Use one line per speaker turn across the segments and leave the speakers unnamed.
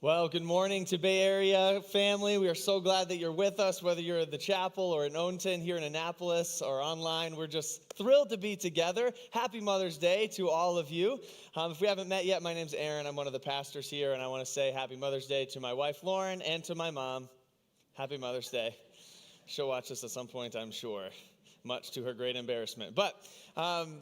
Well, good morning to Bay Area family. We are so glad that you're with us, whether you're at the chapel or in Owenton, here in Annapolis, or online. We're just thrilled to be together. Happy Mother's Day to all of you. If we haven't met yet, my name's Aaron. I'm one of the pastors here, and I want to say Happy Mother's Day to my wife, Lauren, and to my mom. Happy Mother's Day. She'll watch this at some point, I'm sure, much to her great embarrassment. But,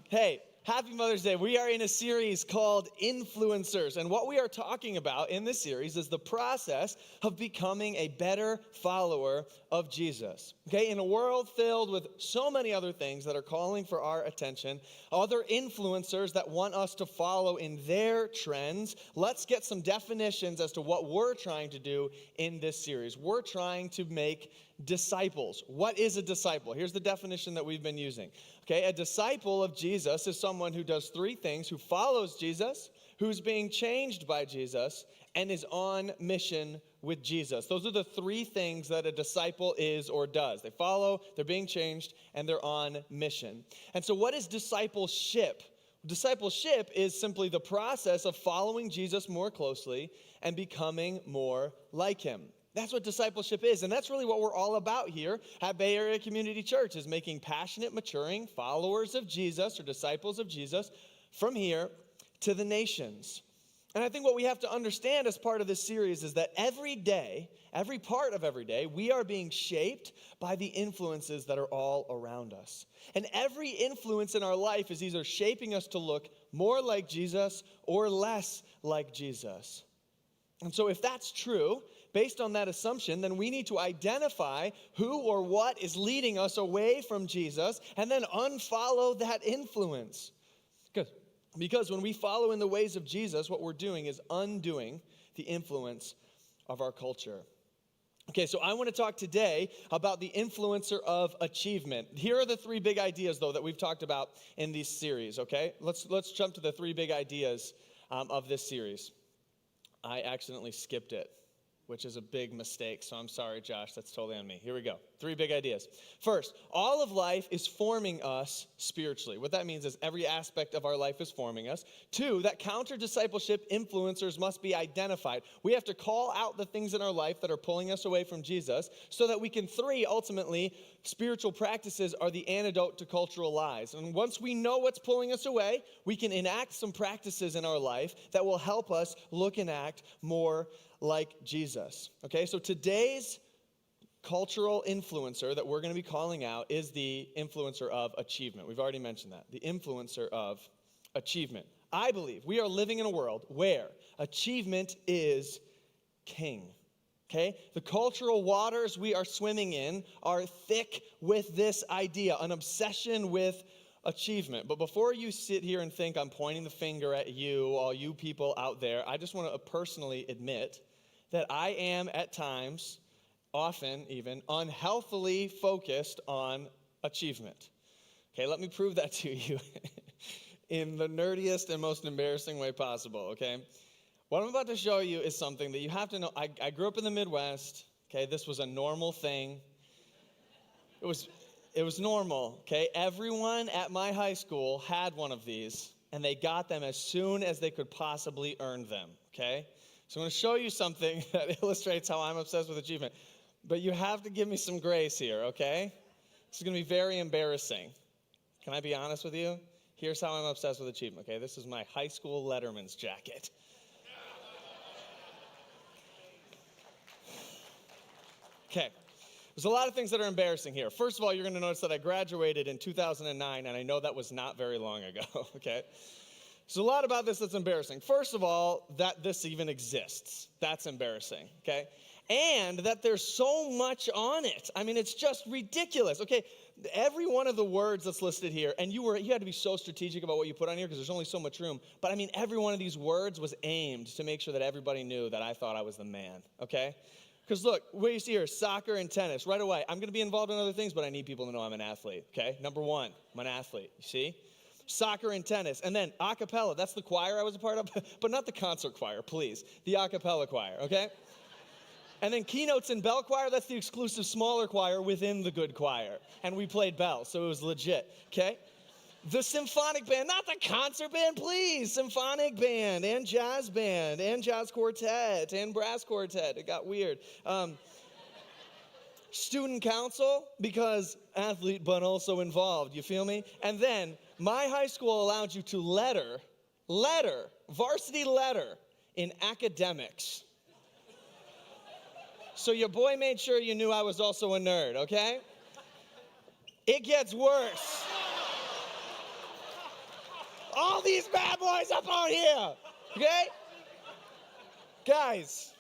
hey, Happy Mother's Day. We are in a series called Influencers, and what we are talking about in this series is the process of becoming a better follower of Jesus. Okay, in a world filled with so many other things that are calling for our attention, other influencers that want us to follow in their trends, let's get some definitions as to what we're trying to do in this series. We're trying to make disciples. What is a disciple? Here's the definition that we've been using. Okay, a disciple of Jesus is someone who does three things: who follows Jesus, who's being changed by Jesus, and is on mission with Jesus. Those are the three things that a disciple is or does. They follow, they're being changed, and they're on mission. And so what is discipleship? Discipleship is simply the process of following Jesus more closely and becoming more like him. That's what discipleship is, and that's really what we're all about here at Bay Area Community Church, is making passionate, maturing followers of Jesus or disciples of Jesus from here to the nations. And I think what we have to understand as part of this series is that every day, every part of every day, we are being shaped by the influences that are all around us. And every influence in our life is either shaping us to look more like Jesus or less like Jesus. And so if that's true, based on that assumption, then we need to identify who or what is leading us away from Jesus and then unfollow that influence. Because when we follow in the ways of Jesus, what we're doing is undoing the influence of our culture. Okay, so I want to talk today about the influencer of achievement. Here are the three big ideas, though, that we've talked about in this series, okay? Let's jump to the three big ideas of this series. I accidentally skipped it, which is a big mistake, so I'm sorry, Josh. That's totally on me. Here we go. Three big ideas. First, all of life is forming us spiritually. What that means is every aspect of our life is forming us. Two, that counter-discipleship influencers must be identified. We have to call out the things in our life that are pulling us away from Jesus so that we can, three, ultimately, spiritual practices are the antidote to cultural lies. And once we know what's pulling us away, we can enact some practices in our life that will help us look and act more like Jesus. Okay, so today's cultural influencer that we're going to be calling out is the influencer of achievement. We've already mentioned that. The influencer of achievement. I believe we are living in a world where achievement is king. Okay? The cultural waters we are swimming in are thick with this idea, an obsession with achievement. But before you sit here and think I'm pointing the finger at you, all you people out there, I just want to personally admit that I am at times, often even, unhealthily focused on achievement. Okay, let me prove that to you in the nerdiest and most embarrassing way possible, okay? What I'm about to show you is something that you have to know. I grew up in the Midwest, okay? This was a normal thing. It was normal, okay? Everyone at my high school had one of these, and they got them as soon as they could possibly earn them, okay? So I'm going to show you something that illustrates how I'm obsessed with achievement. But you have to give me some grace here, okay? This is going to be very embarrassing. Can I be honest with you? Here's how I'm obsessed with achievement, okay? This is my high school Letterman's jacket. Okay. There's a lot of things that are embarrassing here. First of all, you're going to notice that I graduated in 2009, and I know that was not very long ago, okay? So a lot about this that's embarrassing. First of all, that this even exists. That's embarrassing, okay? And that there's so much on it. I mean, it's just ridiculous. Okay, every one of the words that's listed here, and you had to be so strategic about what you put on here because there's only so much room. But I mean, every one of these words was aimed to make sure that everybody knew that I thought I was the man, okay? Because look, what you see here, soccer and tennis. Right away, I'm going to be involved in other things, but I need people to know I'm an athlete, okay? Number one, I'm an athlete, you see? Soccer and tennis. And then a cappella, that's the choir I was a part of, but not the concert choir, please. The a cappella choir, okay? And then keynotes and bell choir, that's the exclusive smaller choir within the good choir. And we played bell, so it was legit, okay? The symphonic band, not the concert band, please. Symphonic band and jazz quartet and brass quartet. It got weird. Student council, because athlete but also involved, you feel me? And then my high school allowed you to varsity letter in academics. So your boy made sure you knew I was also a nerd, okay? It gets worse. All these bad boys up on here, okay? Guys.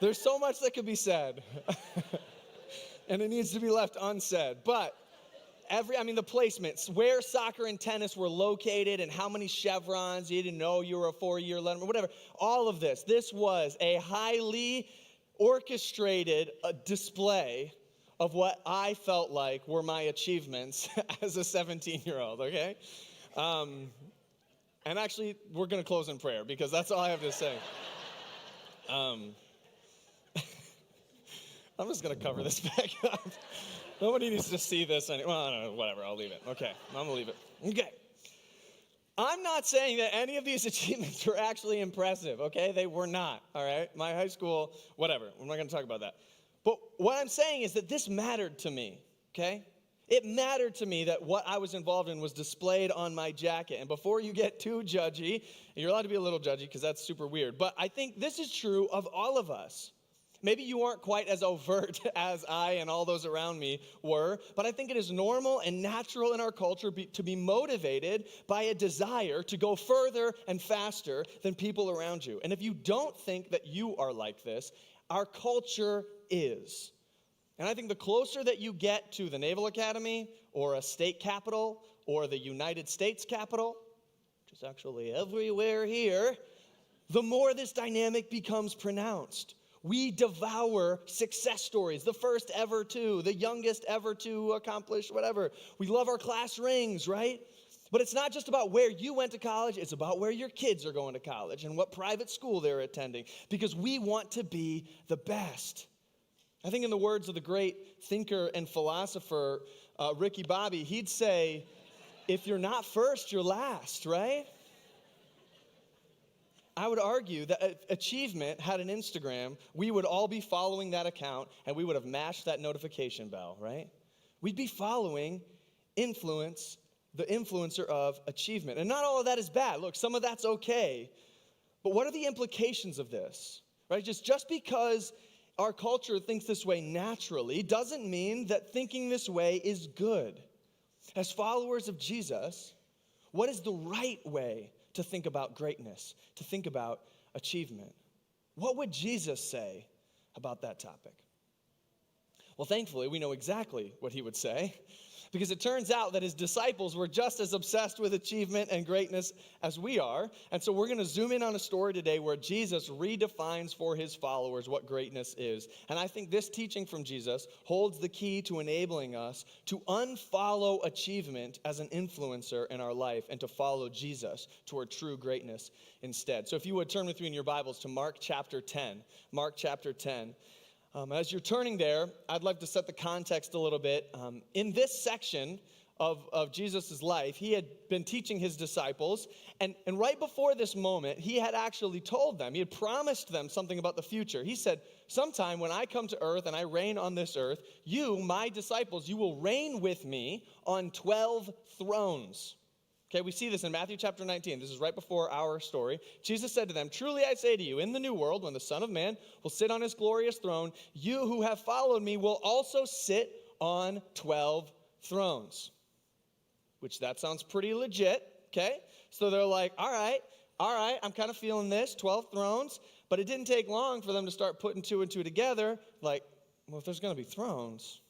There's so much that could be said. And it needs to be left unsaid. But the placements, where soccer and tennis were located and how many chevrons, you didn't know you were a 4-year letterman, whatever. All of this was a highly orchestrated display of what I felt like were my achievements as a 17-year-old, okay? And actually, we're going to close in prayer because that's all I have to say. I'm just going to cover this back up. Nobody needs to see this. Well, whatever, I'll leave it. Okay, I'm going to leave it. Okay. I'm not saying that any of these achievements were actually impressive, okay? They were not, all right? My high school, whatever. I'm not going to talk about that. But what I'm saying is that this mattered to me, okay? It mattered to me that what I was involved in was displayed on my jacket. And before you get too judgy, you're allowed to be a little judgy because that's super weird, but I think this is true of all of us. Maybe you aren't quite as overt as I and all those around me were, but I think it is normal and natural in our culture to be motivated by a desire to go further and faster than people around you. And if you don't think that you are like this, our culture is. And I think the closer that you get to the Naval Academy or a state capital or the United States Capitol, which is actually everywhere here, the more this dynamic becomes pronounced. We devour success stories, the first ever to, the youngest ever to accomplish whatever. We love our class rings, right? But it's not just about where you went to college, it's about where your kids are going to college and what private school they're attending, because we want to be the best. I think in the words of the great thinker and philosopher Ricky Bobby, he'd say, if you're not first, you're last, right? I would argue that if Achievement had an Instagram, we would all be following that account and we would have mashed that notification bell, right? We'd be following the influencer of Achievement. And not all of that is bad. Look, some of that's okay. But what are the implications of this, right? Just because our culture thinks this way naturally doesn't mean that thinking this way is good. As followers of Jesus, what is the right way to think about greatness, to think about achievement? What would Jesus say about that topic? Well, thankfully, we know exactly what he would say, because it turns out that his disciples were just as obsessed with achievement and greatness as we are. And so we're going to zoom in on a story today where Jesus redefines for his followers what greatness is. And I think this teaching from Jesus holds the key to enabling us to unfollow achievement as an influencer in our life and to follow Jesus toward true greatness instead. So if you would turn with me in your Bibles to Mark chapter 10. Mark chapter 10. As you're turning there, I'd like to set the context a little bit. In this section of Jesus' life, he had been teaching his disciples, and right before this moment, he had actually told them, he had promised them something about the future. He said, sometime when I come to earth and I reign on this earth, you, my disciples, you will reign with me on 12 thrones. Okay, we see this in Matthew chapter 19. This is right before our story. Jesus said to them, truly I say to you, in the new world, when the Son of Man will sit on his glorious throne, you who have followed me will also sit on 12 thrones, which that sounds pretty legit, okay? So they're like, all right, I'm kind of feeling this, 12 thrones, but it didn't take long for them to start putting two and two together, like, well, if there's going to be thrones,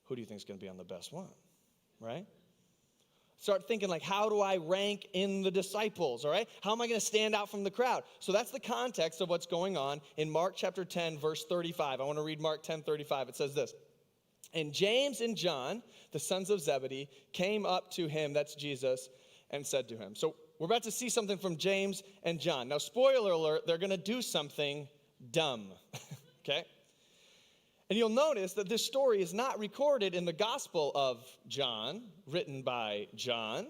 who do you think is going to be on the best one, right? Start thinking like, how do I rank in the disciples, all right? How am I going to stand out from the crowd? So that's the context of what's going on in Mark chapter 10, verse 35. I want to read Mark 10:35. It says this, and James and John, the sons of Zebedee, came up to him, that's Jesus, and said to him. So we're about to see something from James and John. Now, spoiler alert, they're going to do something dumb, okay? And you'll notice that this story is not recorded in the Gospel of John, written by John.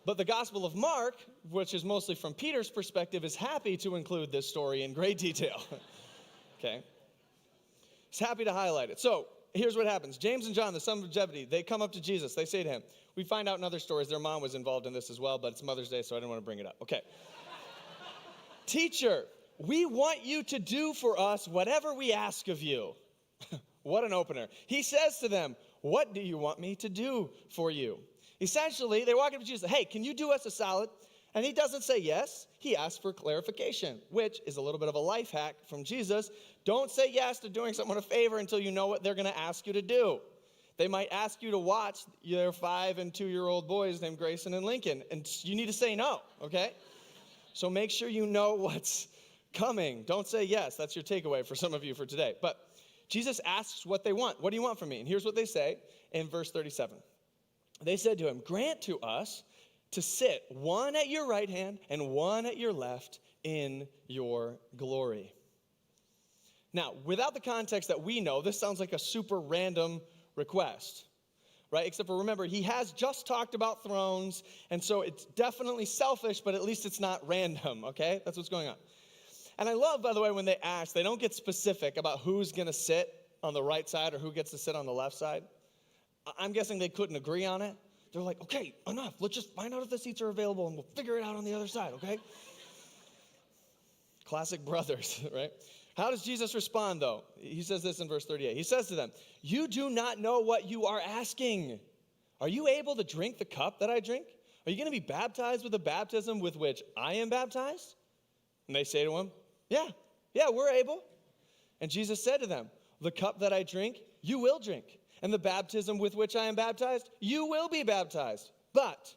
But the Gospel of Mark, which is mostly from Peter's perspective, is happy to include this story in great detail. Okay? He's happy to highlight it. So here's what happens. James and John, the sons of Zebedee, they come up to Jesus. They say to him, we find out in other stories their mom was involved in this as well, but it's Mother's Day, so I didn't want to bring it up. Okay. Teacher, we want you to do for us whatever we ask of you. What an opener. He says to them, what do you want me to do for you? Essentially, they walk up to Jesus, hey, can you do us a salad? And he doesn't say yes. He asks for clarification, which is a little bit of a life hack from Jesus. Don't say yes to doing someone a favor until you know what they're going to ask you to do. They might ask you to watch their 5 and 2-year-old boys named Grayson and Lincoln, and you need to say no, okay? So make sure you know what's coming. Don't say yes. That's your takeaway for some of you for today. But Jesus asks what they want. What do you want from me? And here's what they say in verse 37. They said to him, grant to us to sit one at your right hand and one at your left in your glory. Now, without the context that we know, this sounds like a super random request, right? Except for remember, he has just talked about thrones, and so it's definitely selfish, but at least it's not random, okay? That's what's going on. And I love, by the way, when they ask, they don't get specific about who's going to sit on the right side or who gets to sit on the left side. I'm guessing they couldn't agree on it. They're like, okay, enough. Let's just find out if the seats are available, and we'll figure it out on the other side, okay? Classic brothers, right? How does Jesus respond, though? He says this in verse 38. He says to them, you do not know what you are asking. Are you able to drink the cup that I drink? Are you going to be baptized with the baptism with which I am baptized? And they say to him, yeah, we're able. And Jesus said to them, the cup that I drink, you will drink. And the baptism with which I am baptized, you will be baptized. But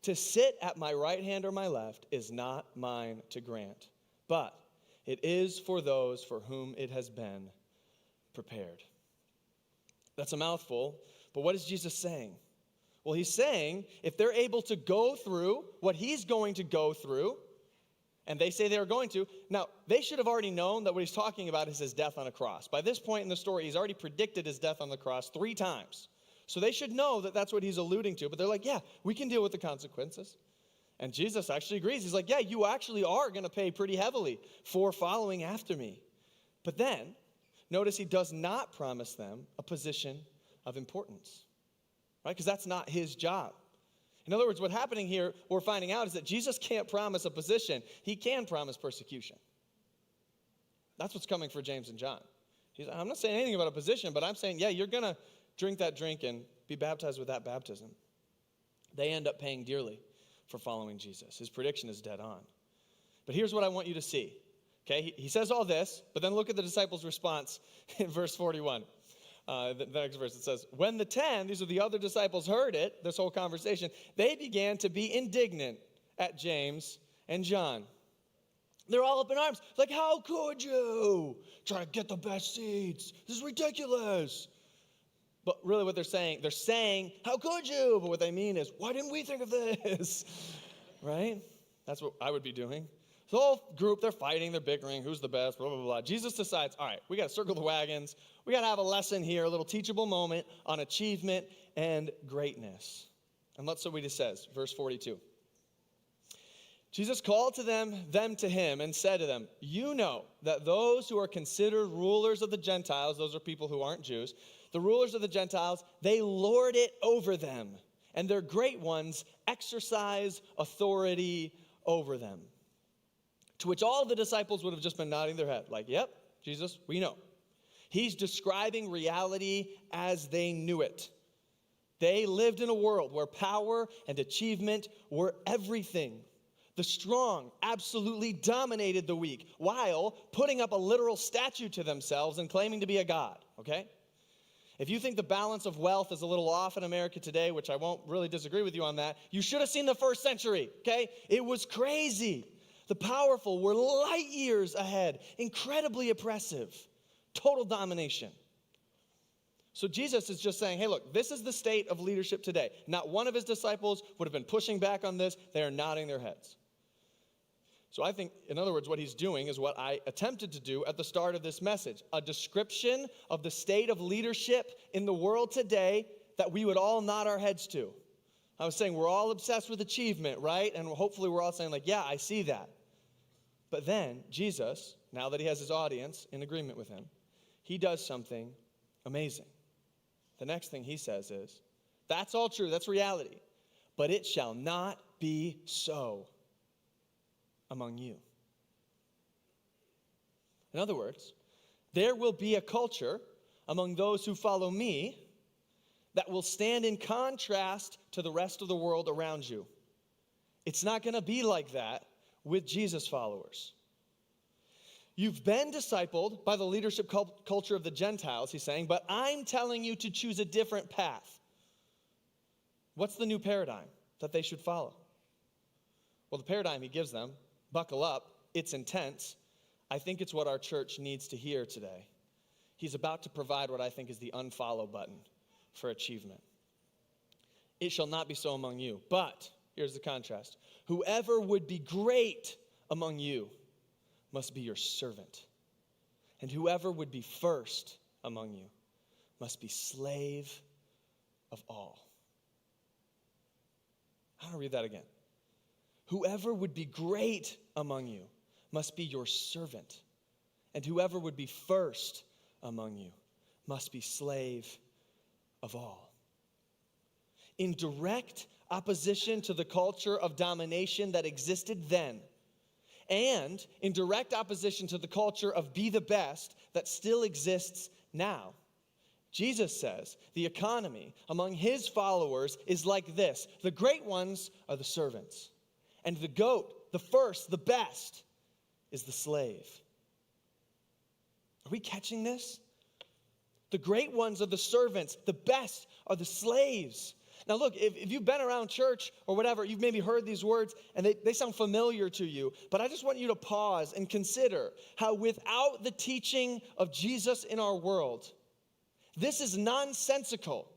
to sit at my right hand or my left is not mine to grant, but it is for those for whom it has been prepared. That's a mouthful, but what is Jesus saying? Well, he's saying if they're able to go through what he's going to go through, and they say they are going to, now, they should have already known that what he's talking about is his death on a cross. By this point in the story, he's already predicted his death on the cross 3 times. So they should know that that's what he's alluding to, but they're like, yeah, we can deal with the consequences. And Jesus actually agrees. He's like, yeah, you actually are going to pay pretty heavily for following after me. But then, notice he does not promise them a position of importance, right? Because that's not his job. In other words, what's happening here, we're finding out, is that Jesus can't promise a position. He can promise persecution. That's what's coming for James and John. I'm not saying anything about a position, but I'm saying, yeah, you're going to drink that drink and be baptized with that baptism. They end up paying dearly for following Jesus. His prediction is dead on. But here's what I want you to see. Okay, he says all this, but then look at the disciples' response in verse 41. The next verse, it says, when the 10, these are the other disciples, heard it, this whole conversation, they began to be indignant at James and John. They're all up in arms. Like, how could you try to get the best seats? This is ridiculous. But really what they're saying, how could you? But what they mean is, why didn't we think of this? Right? That's what I would be doing. The whole group, they're fighting, they're bickering, who's the best, blah, blah, blah. Jesus decides, all right, we got to circle the wagons. We got to have a lesson here, a little teachable moment on achievement and greatness. And let's see what he says, verse 42. Jesus called to them to him and said to them, you know that those who are considered rulers of the Gentiles, those are people who aren't Jews, the rulers of the Gentiles, they lord it over them, and their great ones exercise authority over them. To which all the disciples would have just been nodding their head, like, yep, Jesus, we know. He's describing reality as they knew it. They lived in a world where power and achievement were everything. The strong absolutely dominated the weak while putting up a literal statue to themselves and claiming to be a god, okay? If you think the balance of wealth is a little off in America today, which I won't really disagree with you on that, you should have seen the first century, okay? It was crazy. The powerful were light years ahead, incredibly oppressive, total domination. So Jesus is just saying, hey, look, this is the state of leadership today. Not one of his disciples would have been pushing back on this. They are nodding their heads. So I think, in other words, what he's doing is what I attempted to do at the start of this message, a description of the state of leadership in the world today that we would all nod our heads to. I was saying we're all obsessed with achievement, right? And hopefully we're all saying like, yeah, I see that. But then Jesus, now that he has his audience in agreement with him, he does something amazing. The next thing he says is, that's all true, that's reality, but it shall not be so among you. In other words, there will be a culture among those who follow me that will stand in contrast to the rest of the world around you. It's not going to be like that with Jesus followers. You've been discipled by the leadership culture of the Gentiles, he's saying, but I'm telling you to choose a different path. What's the new paradigm that they should follow? Well, the paradigm he gives them, buckle up, it's intense. I think it's what our church needs to hear today. He's about to provide what I think is the unfollow button for achievement. It shall not be so among you, but, here's the contrast, whoever would be great among you must be your servant. And whoever would be first among you must be slave of all. I'm going to read that again. Whoever would be great among you must be your servant. And whoever would be first among you must be slave of all. In direct opposition to the culture of domination that existed then, and in direct opposition to the culture of be the best that still exists now, Jesus says the economy among his followers is like this. The great ones are the servants, and the goat, the first, the best, is the slave. Are we catching this? The great ones are the servants, the best are the slaves. Now look, if you've been around church or whatever, you've maybe heard these words and they sound familiar to you, but I just want you to pause and consider how without the teaching of Jesus in our world, this is nonsensical.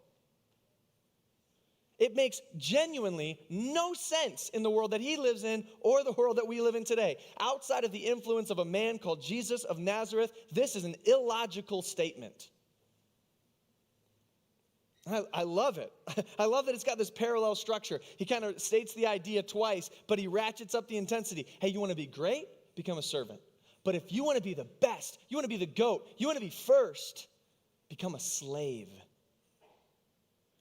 It makes genuinely no sense in the world that he lives in or the world that we live in today. Outside of the influence of a man called Jesus of Nazareth, this is an illogical statement. I love it. I love that it's got this parallel structure. He kind of states the idea twice, but he ratchets up the intensity. Hey, you want to be great? Become a servant. But if you want to be the best, you want to be the goat, you want to be first, become a slave.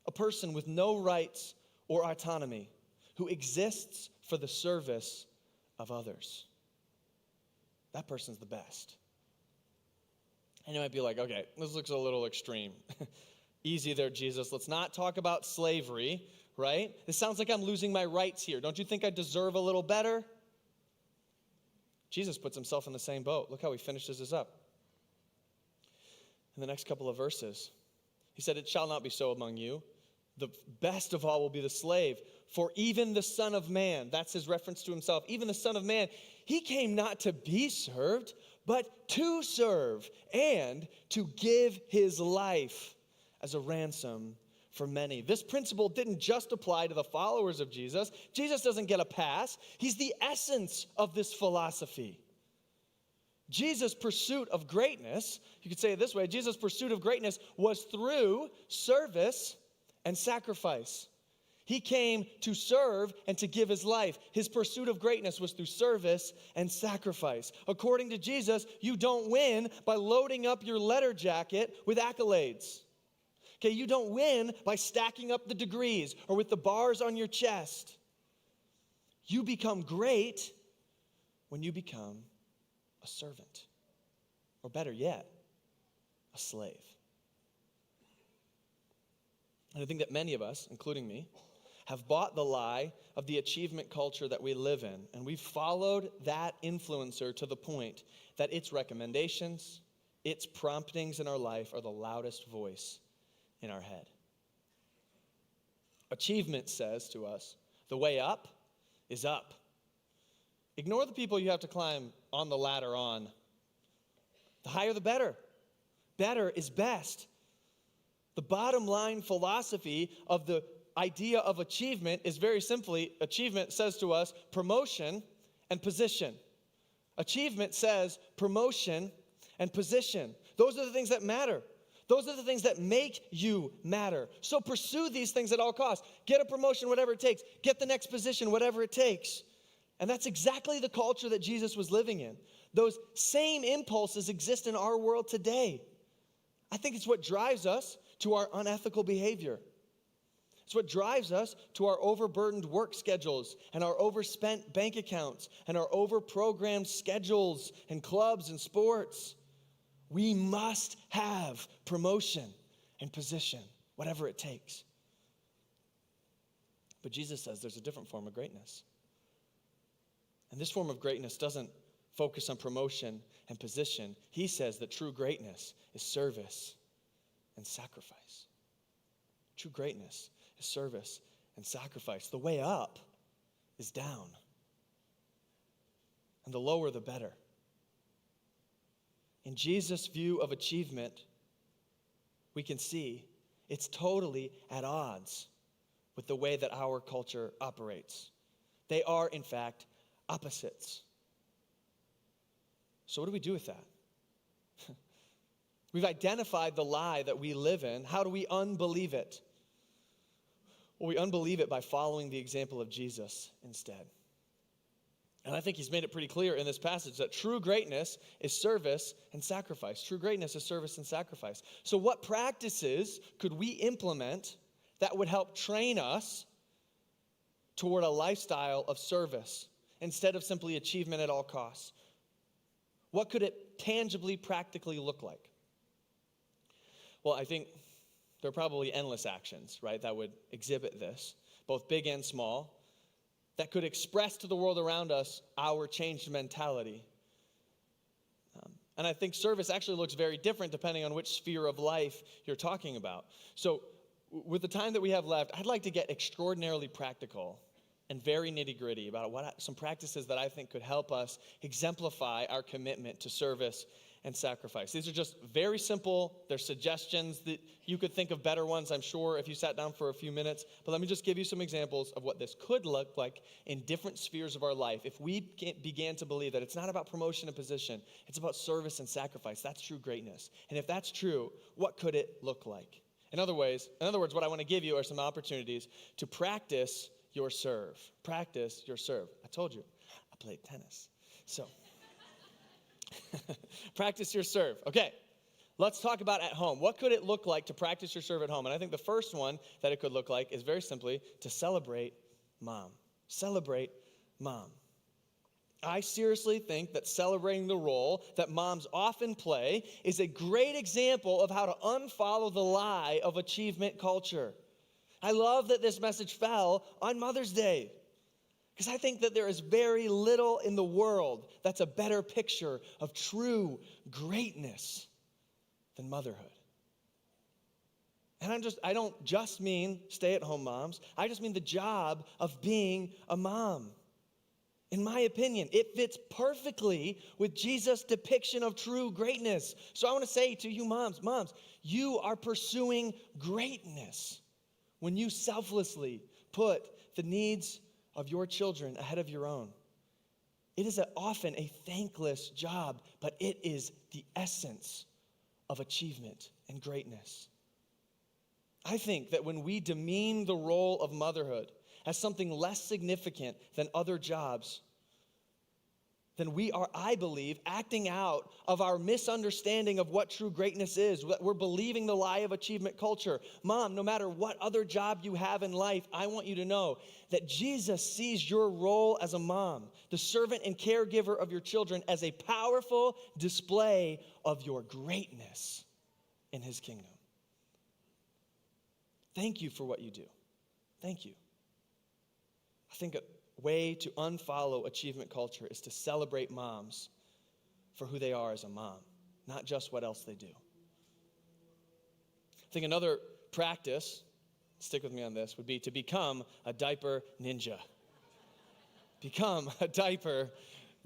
A person with no rights or autonomy who exists for the service of others. That person's the best. And you might be like, okay, this looks a little extreme. Easy there, Jesus. Let's not talk about slavery, right? This sounds like I'm losing my rights here. Don't you think I deserve a little better? Jesus puts himself in the same boat. Look how he finishes this up. In the next couple of verses, he said, it shall not be so among you. The best of all will be the slave. For even the Son of Man, that's his reference to himself, even the Son of Man, he came not to be served, but to serve and to give his life as a ransom for many. This principle didn't just apply to the followers of Jesus. Jesus doesn't get a pass. He's the essence of this philosophy. Jesus' pursuit of greatness, you could say it this way, Jesus' pursuit of greatness was through service and sacrifice. He came to serve and to give his life. His pursuit of greatness was through service and sacrifice. According to Jesus, you don't win by loading up your letter jacket with accolades. Okay, you don't win by stacking up the degrees or with the bars on your chest. You become great when you become a servant. Or better yet, a slave. And I think that many of us, including me, have bought the lie of the achievement culture that we live in, and we've followed that influencer to the point that its recommendations, its promptings in our life are the loudest voice in our head. Achievement says to us, the way up is up. Ignore the people you have to climb on the ladder on. The higher the better. Better is best. The bottom line philosophy of the idea of achievement is very simply, achievement says to us promotion and position. Achievement says promotion and position. Those are the things that matter. Those are the things that make you matter. So pursue these things at all costs. Get a promotion, whatever it takes. Get the next position, whatever it takes. And that's exactly the culture that Jesus was living in. Those same impulses exist in our world today. I think it's what drives us to our unethical behavior. It's what drives us to our overburdened work schedules and our overspent bank accounts and our overprogrammed schedules and clubs and sports. We must have promotion and position, whatever it takes. But Jesus says there's a different form of greatness. And this form of greatness doesn't focus on promotion and position. He says that true greatness is service and sacrifice. True greatness is service and sacrifice. The way up is down. And the lower, the better. In Jesus' view of achievement, we can see it's totally at odds with the way that our culture operates. They are, in fact, opposites. So what do we do with that? We've identified the lie that we live in. How do we unbelieve it? Well, we unbelieve it by following the example of Jesus instead. And I think he's made it pretty clear in this passage that true greatness is service and sacrifice. True greatness is service and sacrifice. So what practices could we implement that would help train us toward a lifestyle of service instead of simply achievement at all costs? What could it tangibly, practically look like? Well, I think there are probably endless actions, right, that would exhibit this, both big and small, that could express to the world around us our changed mentality. And I think service actually looks very different depending on which sphere of life you're talking about. So with the time that we have left, I'd like to get extraordinarily practical and very nitty-gritty about some practices that I think could help us exemplify our commitment to service and sacrifice. These are just very simple. They're suggestions that you could think of better ones, I'm sure, if you sat down for a few minutes. But let me just give you some examples of what this could look like in different spheres of our life. If we began to believe that it's not about promotion and position, it's about service and sacrifice, that's true greatness. And if that's true, what could it look like? In other words, what I want to give you are some opportunities to practice your serve. Practice your serve. I told you, I played tennis. So, practice your serve. Okay, let's talk about at home. What could it look like to practice your serve at home? And I think the first one that it could look like is very simply to celebrate mom. Celebrate mom. I seriously think that celebrating the role that moms often play is a great example of how to unfollow the lie of achievement culture. I love that this message fell on Mother's Day, because I think that there is very little in the world that's a better picture of true greatness than motherhood. And I don't just mean stay-at-home moms. I just mean the job of being a mom. In my opinion, it fits perfectly with Jesus' depiction of true greatness. So I want to say to you moms, you are pursuing greatness when you selflessly put the needs of your children ahead of your own. It is often a thankless job, but it is the essence of achievement and greatness. I think that when we demean the role of motherhood as something less significant than other jobs, then we are, I believe, acting out of our misunderstanding of what true greatness is. We're believing the lie of achievement culture. Mom, no matter what other job you have in life, I want you to know that Jesus sees your role as a mom, the servant and caregiver of your children, as a powerful display of your greatness. in his kingdom. Thank you for what you do. Thank you. I think a way to unfollow achievement culture is to celebrate moms for who they are as a mom, not just what else they do. I think another practice, stick with me on this, would be to become a diaper ninja. Become a diaper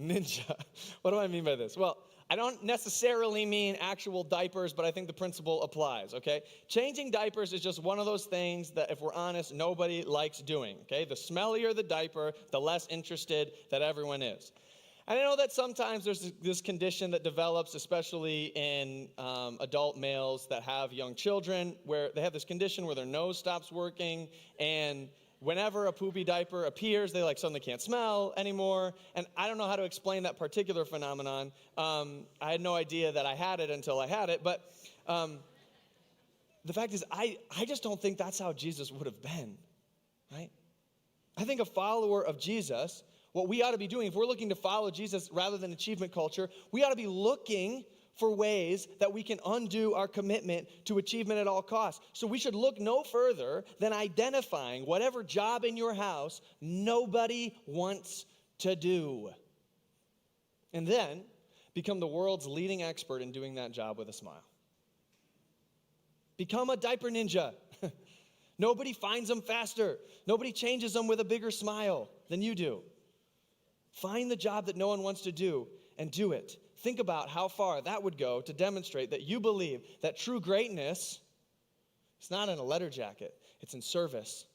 ninja. What do I mean by this? Well, I don't necessarily mean actual diapers, but I think the principle applies, okay? Changing diapers is just one of those things that, if we're honest, nobody likes doing, okay? The smellier the diaper, the less interested that everyone is. And I know that sometimes there's this condition that develops, especially in adult males that have young children, where they have this condition where their nose stops working, and whenever a poopy diaper appears, they suddenly can't smell anymore. And I don't know how to explain that particular phenomenon. I had no idea that I had it until I had it. But the fact is, I just don't think that's how Jesus would have been, right? I think a follower of Jesus, what we ought to be doing, if we're looking to follow Jesus rather than achievement culture, we ought to be looking for ways that we can undo our commitment to achievement at all costs. So we should look no further than identifying whatever job in your house nobody wants to do. And then become the world's leading expert in doing that job with a smile. Become a diaper ninja. Nobody finds them faster. Nobody changes them with a bigger smile than you do. Find the job that no one wants to do and do it. Think about how far that would go to demonstrate that you believe that true greatness is not in a letter jacket. It's in service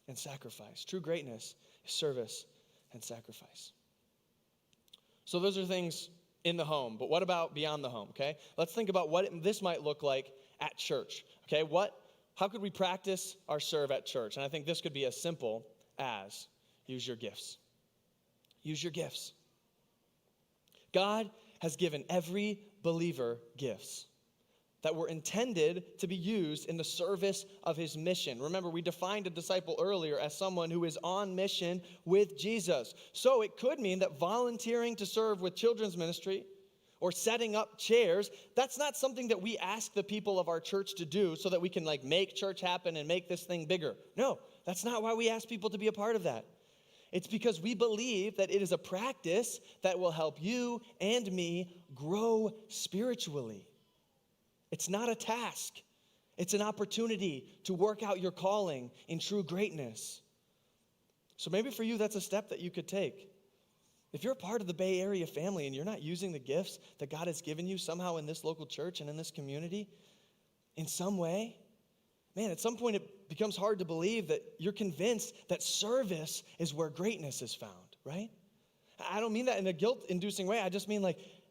and sacrifice. True greatness is service and sacrifice. So those are things in the home. But what about beyond the home, okay? Let's think about what this might look like at church, okay? How could we practice our serve at church? And I think this could be as simple as use your gifts. Use your gifts. God has given every believer gifts that were intended to be used in the service of his mission. Remember, we defined a disciple earlier as someone who is on mission with Jesus. So it could mean that volunteering to serve with children's ministry or setting up chairs, that's not something that we ask the people of our church to do so that we can make church happen and make this thing bigger. No, that's not why we ask people to be a part of that. It's because we believe that it is a practice that will help you and me grow spiritually. It's not a task. It's an opportunity to work out your calling in true greatness. So maybe for you, that's a step that you could take. If you're a part of the Bay Area family and you're not using the gifts that God has given you somehow in this local church and in this community, in some way, man, at some point it becomes hard to believe that you're convinced that service is where greatness is found, right? I don't mean that in a guilt-inducing way. I just mean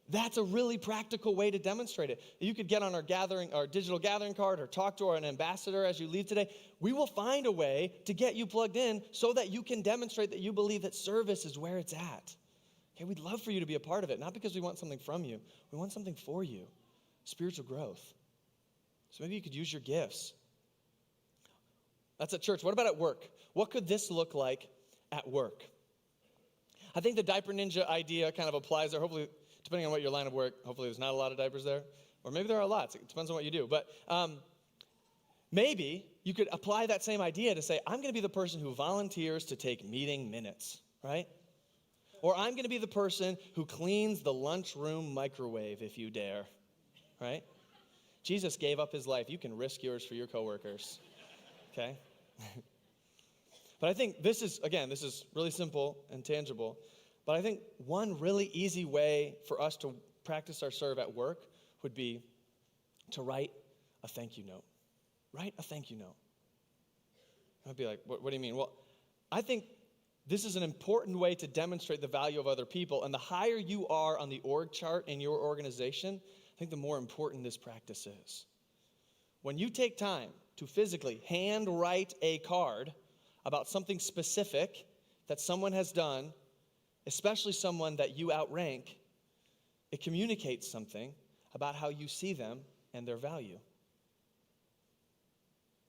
that's a really practical way to demonstrate it. You could get on our digital gathering card or talk to an ambassador as you leave today. We will find a way to get you plugged in so that you can demonstrate that you believe that service is where it's at. Okay, we'd love for you to be a part of it, not because we want something from you. We want something for you, spiritual growth. So maybe you could use your gifts. That's at church. What about at work? What could this look like at work? I think the diaper ninja idea kind of applies there. Hopefully, depending on what your line of work, hopefully there's not a lot of diapers there. Or maybe there are lots. It depends on what you do. But maybe you could apply that same idea to say, I'm going to be the person who volunteers to take meeting minutes, right? Or I'm going to be the person who cleans the lunchroom microwave if you dare, right? Jesus gave up his life. You can risk yours for your coworkers. Okay? But I think this is really simple and tangible. But I think one really easy way for us to practice our serve at work would be to write a thank you note. Write a thank you note. I'd be like, what do you mean? Well, I think this is an important way to demonstrate the value of other people. And the higher you are on the org chart in your organization, I think the more important this practice is. When you take time to physically hand write a card about something specific that someone has done, especially someone that you outrank, it communicates something about how you see them and their value.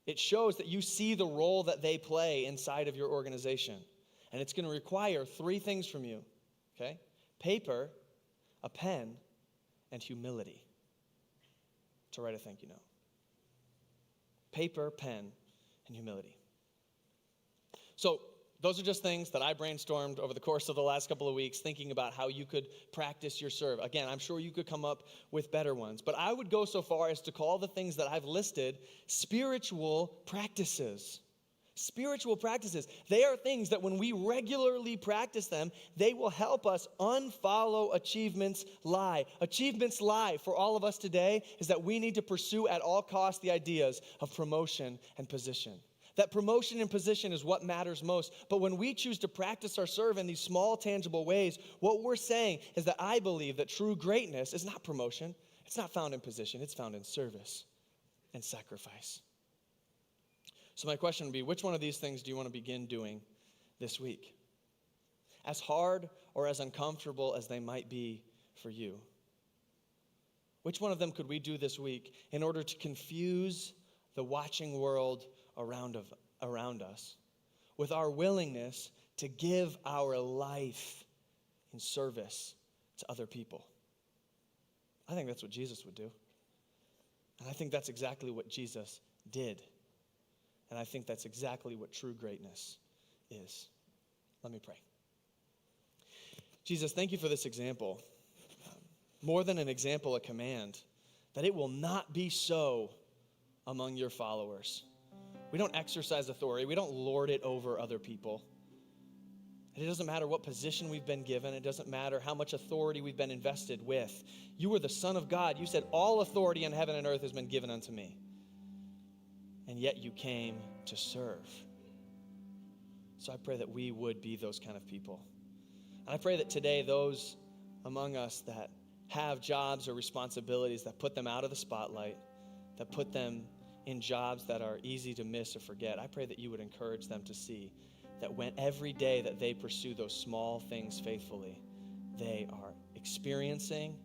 It shows that you see the role that they play inside of your organization. And it's going to require 3 things from you, okay? Paper, a pen, and humility to write a thank you note. paper, pen, and humility. So those are just things that I brainstormed over the course of the last couple of weeks, thinking about how you could practice your serve. Again, I'm sure you could come up with better ones, but I would go so far as to call the things that I've listed spiritual practices. Spiritual practices. They are things that when we regularly practice them, they will help us unfollow achievements lie. Achievements lie for all of us today is that we need to pursue at all costs the ideas of promotion and position. That promotion and position is what matters most. But when we choose to practice our serve in these small, tangible ways, what we're saying is that I believe that true greatness is not promotion. It's not found in position. It's found in service and sacrifice. So my question would be, which one of these things do you want to begin doing this week? As hard or as uncomfortable as they might be for you. Which one of them could we do this week in order to confuse the watching world around us with our willingness to give our life in service to other people? I think that's what Jesus would do. And I think that's exactly what Jesus did. And I think that's exactly what true greatness is. Let me pray. Jesus, thank you for this example. More than an example, a command, that it will not be so among your followers. We don't exercise authority. We don't lord it over other people. And it doesn't matter what position we've been given. It doesn't matter how much authority we've been invested with. You are the Son of God. You said, all authority in heaven and earth has been given unto me. And yet you came to serve. So I pray that we would be those kind of people. And I pray that today those among us that have jobs or responsibilities that put them out of the spotlight, that put them in jobs that are easy to miss or forget, I pray that you would encourage them to see that when every day that they pursue those small things faithfully, they are experiencing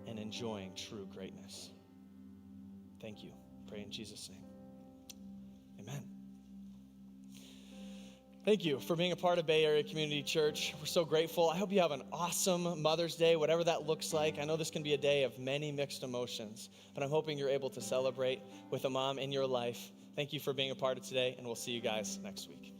and enjoying true greatness. Thank you. Pray in Jesus' name. Amen. Thank you for being a part of Bay Area Community Church. We're so grateful. I hope you have an awesome Mother's Day, whatever that looks like. I know this can be a day of many mixed emotions, but I'm hoping you're able to celebrate with a mom in your life. Thank you for being a part of today, and we'll see you guys next week.